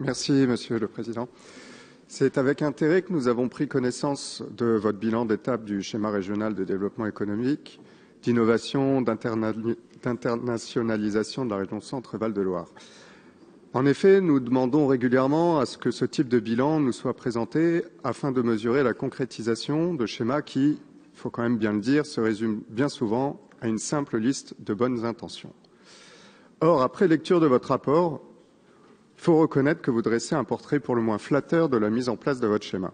Merci, Monsieur le Président. C'est avec intérêt que nous avons pris connaissance de votre bilan d'étape du schéma régional de développement économique, d'innovation, d'internationalisation de la région Centre-Val de Loire. En effet, nous demandons régulièrement à ce que ce type de bilan nous soit présenté afin de mesurer la concrétisation de schémas qui, il faut quand même bien le dire, se résument bien souvent à une simple liste de bonnes intentions. Or, après lecture de votre rapport, il faut reconnaître que vous dressez un portrait pour le moins flatteur de la mise en place de votre schéma.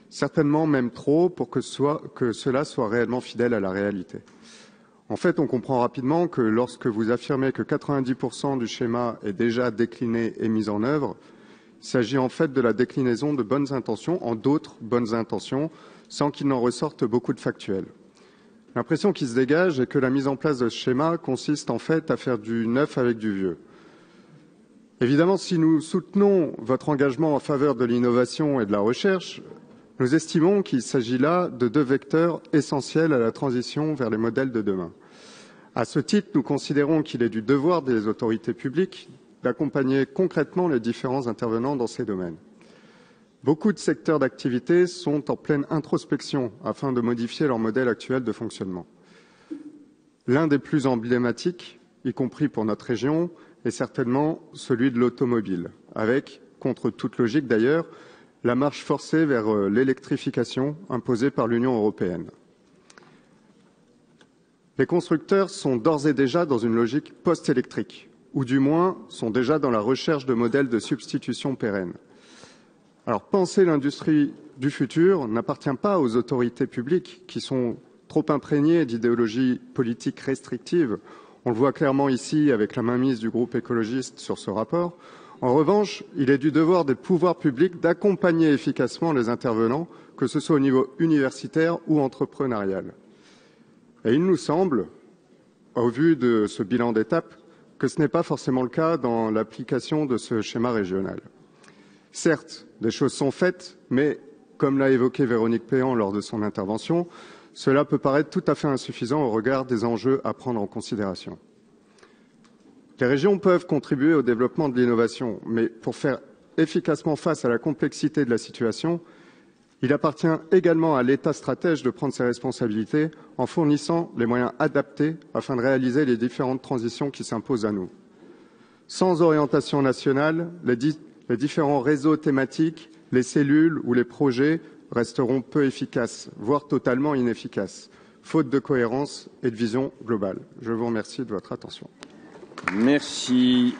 Certainement même trop pour que cela soit réellement fidèle à la réalité. En fait, on comprend rapidement que lorsque vous affirmez que 90% du schéma est déjà décliné et mis en œuvre, il s'agit en fait de la déclinaison de bonnes intentions en d'autres bonnes intentions, sans qu'il n'en ressorte beaucoup de factuels. L'impression qui se dégage est que la mise en place de ce schéma consiste en fait à faire du neuf avec du vieux. Évidemment, si nous soutenons votre engagement en faveur de l'innovation et de la recherche, nous estimons qu'il s'agit là de deux vecteurs essentiels à la transition vers les modèles de demain. À ce titre, nous considérons qu'il est du devoir des autorités publiques d'accompagner concrètement les différents intervenants dans ces domaines. Beaucoup de secteurs d'activité sont en pleine introspection afin de modifier leur modèle actuel de fonctionnement. L'un des plus emblématiques, y compris pour notre région, est certainement celui de l'automobile, avec, contre toute logique d'ailleurs, la marche forcée vers l'électrification imposée par l'Union européenne. Les constructeurs sont d'ores et déjà dans une logique post-électrique, ou du moins sont déjà dans la recherche de modèles de substitution pérennes. Alors, penser l'industrie du futur n'appartient pas aux autorités publiques qui sont trop imprégnées d'idéologies politiques restrictives. On le voit clairement ici avec la mainmise du groupe écologiste sur ce rapport. En revanche, il est du devoir des pouvoirs publics d'accompagner efficacement les intervenants, que ce soit au niveau universitaire ou entrepreneurial. Et il nous semble, au vu de ce bilan d'étape, que ce n'est pas forcément le cas dans l'application de ce schéma régional. Certes, des choses sont faites, mais comme l'a évoqué Véronique Péan lors de son intervention, cela peut paraître tout à fait insuffisant au regard des enjeux à prendre en considération. Les régions peuvent contribuer au développement de l'innovation, mais pour faire efficacement face à la complexité de la situation, il appartient également à l'État stratège de prendre ses responsabilités en fournissant les moyens adaptés afin de réaliser les différentes transitions qui s'imposent à nous. Sans orientation nationale, les différents réseaux thématiques, les cellules ou les projets resteront peu efficaces, voire totalement inefficaces, faute de cohérence et de vision globale. Je vous remercie de votre attention. Merci.